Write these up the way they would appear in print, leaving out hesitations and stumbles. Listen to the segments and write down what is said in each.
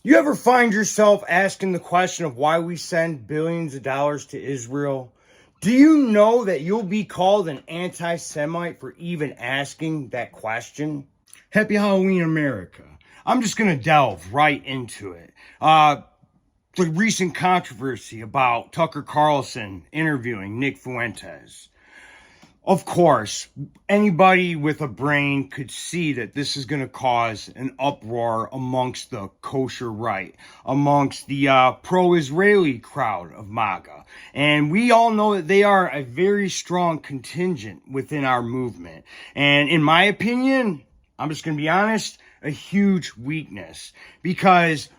You ever find yourself asking the question of why we send billions of dollars to Israel? Do you know that you'll be called an anti-Semite for even asking that question? Happy Halloween, America. I'm just going to delve right into it. The recent controversy about Tucker Carlson interviewing Nick Fuentas. Of course, anybody with a brain could see that this is going to cause an uproar amongst the kosher right, amongst the pro-Israeli crowd of MAGA. And we all know that they are a very strong contingent within our movement. And in my opinion, I'm just going to be honest, a huge weakness. Because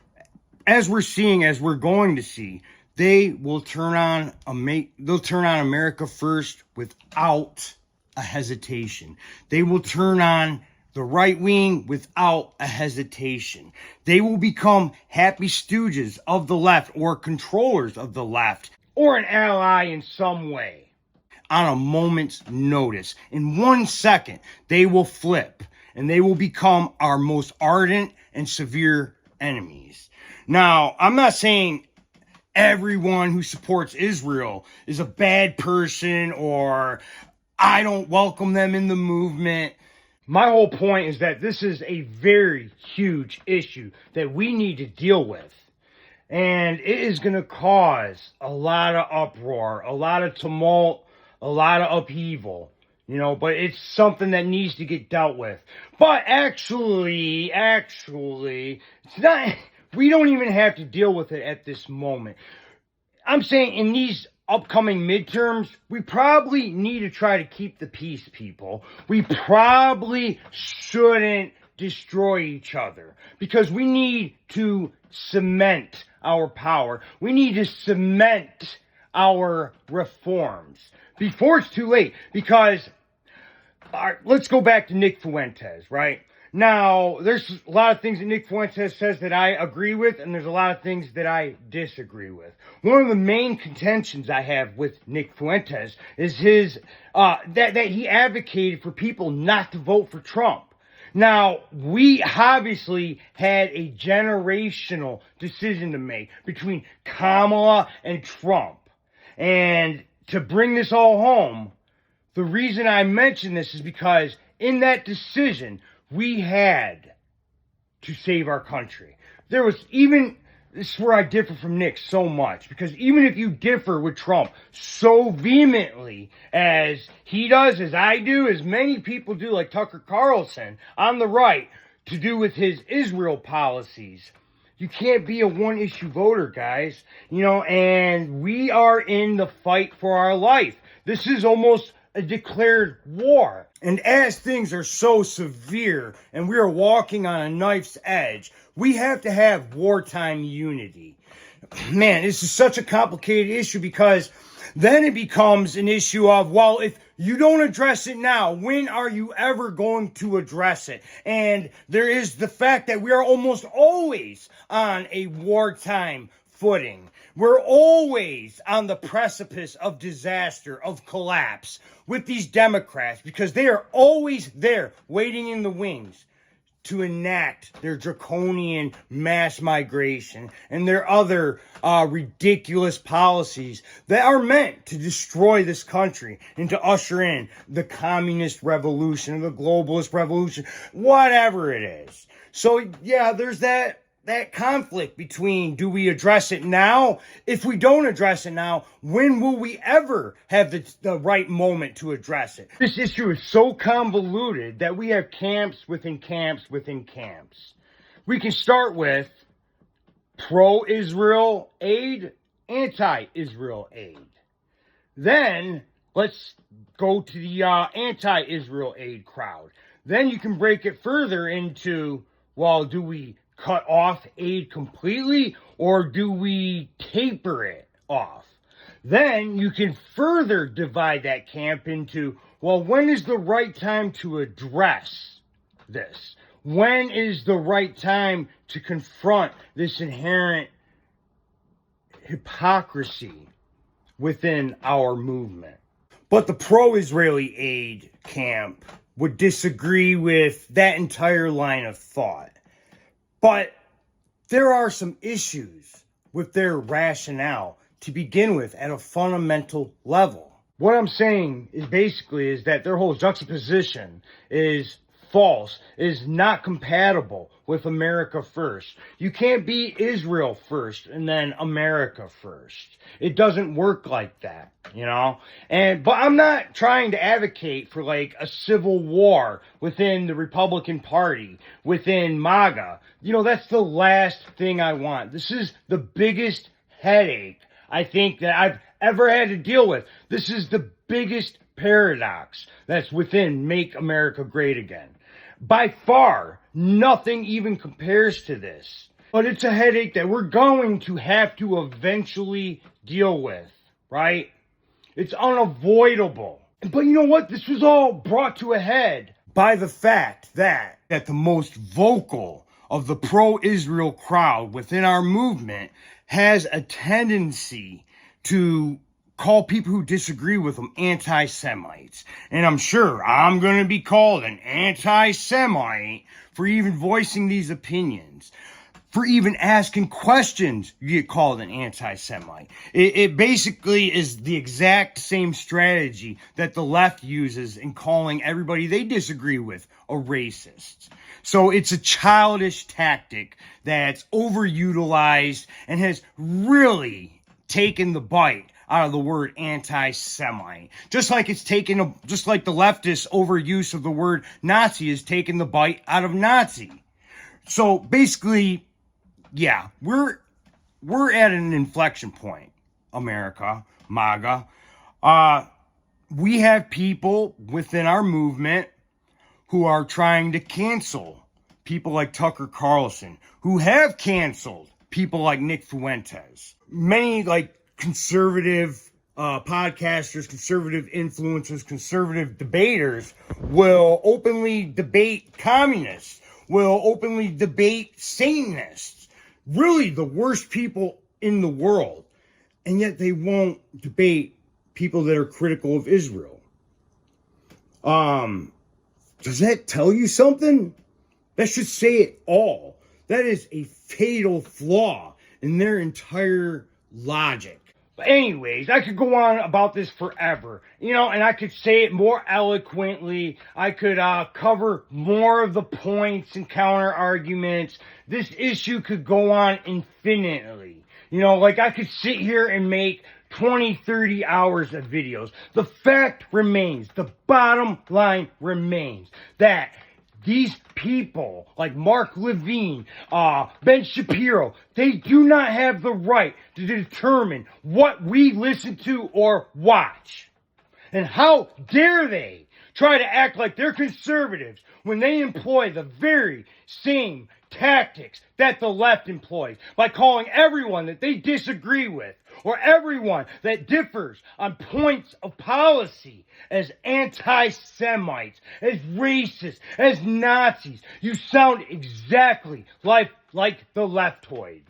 as we're going to see, they will turn on America first without a hesitation. They will turn on the right wing without a hesitation. They will become happy stooges of the left or controllers of the left or an ally in some way on a moment's notice. In 1 second, they will flip and they will become our most ardent and severe enemies. Now, I'm not saying everyone who supports Israel is a bad person or I don't welcome them in the movement. My whole point is that this is a very huge issue that we need to deal with. And it is going to cause a lot of uproar, a lot of tumult, a lot of upheaval. But it's something that needs to get dealt with. But actually, it's not. We don't even have to deal with it at this moment. I'm saying in these upcoming midterms, we probably need to try to keep the peace, people. We probably shouldn't destroy each other because we need to cement our power. We need to cement our reforms before it's too late. Because, let's go back to Nick Fuentas, right? Now, there's a lot of things that Nick Fuentas says that I agree with, and there's a lot of things that I disagree with. One of the main contentions I have with Nick Fuentas is his that he advocated for people not to vote for Trump. Now, we obviously had a generational decision to make between Kamala and Trump. And to bring this all home, the reason I mention this is because in that decision, we had to save our country. This is where I differ from Nick so much, because even if you differ with Trump so vehemently as he does, as I do, as many people do, like Tucker Carlson on the right, to do with his Israel policies, you can't be a one-issue voter, guys. And we are in the fight for our life. This is almost a declared war. And as things are so severe and we are walking on a knife's edge, we have to have wartime unity. Man, this is such a complicated issue because then it becomes an issue of, well, if you don't address it now, when are you ever going to address it? And there is the fact that we are almost always on a wartime footing. We're always on the precipice of disaster, of collapse with these Democrats because they are always there waiting in the wings to enact their draconian mass migration and their other ridiculous policies that are meant to destroy this country and to usher in the communist revolution, the globalist revolution, whatever it is. So, yeah, there's that conflict between, do we address it now? If we don't address it now, when will we ever have the right moment to address it? This issue is so convoluted that we have camps within camps within camps. We can start with pro-Israel aid, anti-Israel aid. Then let's go to the anti-Israel aid crowd. Then you can break it further into, well, do we cut off aid completely or do we taper it off? Then you can further divide that camp into, well, when is the right time to address this? When is the right time to confront this inherent hypocrisy within our movement? But the pro-Israeli aid camp would disagree with that entire line of thought. But there are some issues with their rationale to begin with at a fundamental level. What I'm saying is basically is that their whole juxtaposition is false, is not compatible with America first. You can't be Israel first and then America first. It doesn't work like that, you know? But I'm not trying to advocate for like a civil war within the Republican Party, within MAGA. You know, that's the last thing I want. This is the biggest headache I think that I've ever had to deal with. This is the biggest paradox that's within Make America Great Again. By far, nothing even compares to this. But it's a headache that we're going to have to eventually deal with, right? It's unavoidable. But you know what? This was all brought to a head by the fact that the most vocal of the pro-Israel crowd within our movement has a tendency to call people who disagree with them anti-Semites. And I'm sure I'm going to be called an anti-Semite for even voicing these opinions. For even asking questions, you get called an anti-Semite. It basically is the exact same strategy that the left uses in calling everybody they disagree with a racist. So it's a childish tactic that's overutilized and has really taken the bite out of the word anti-Semite. Just like the leftist overuse of the word Nazi has taken the bite out of Nazi. So basically, yeah, we're at an inflection point, America, MAGA. We have people within our movement who are trying to cancel people like Tucker Carlson, who have canceled people like Nick Fuentas. Many like conservative podcasters, conservative influencers, conservative debaters will openly debate communists, will openly debate Satanists, really the worst people in the world, and yet they won't debate people that are critical of Israel. Does that tell you something? That should say it all. That is a fatal flaw in their entire logic. But anyways, I could go on about this forever, you know, and I could say it more eloquently. I could cover more of the points and counter arguments. This issue could go on infinitely. You know, like I could sit here and make 20, 30 hours of videos. The fact remains, the bottom line remains that these people like Mark Levine, Ben Shapiro, they do not have the right to determine what we listen to or watch. And how dare they try to act like they're conservatives when they employ the very same tactics that the left employs by calling everyone that they disagree with or everyone that differs on points of policy as anti-Semites, as racists, as Nazis. You sound exactly like the leftoids.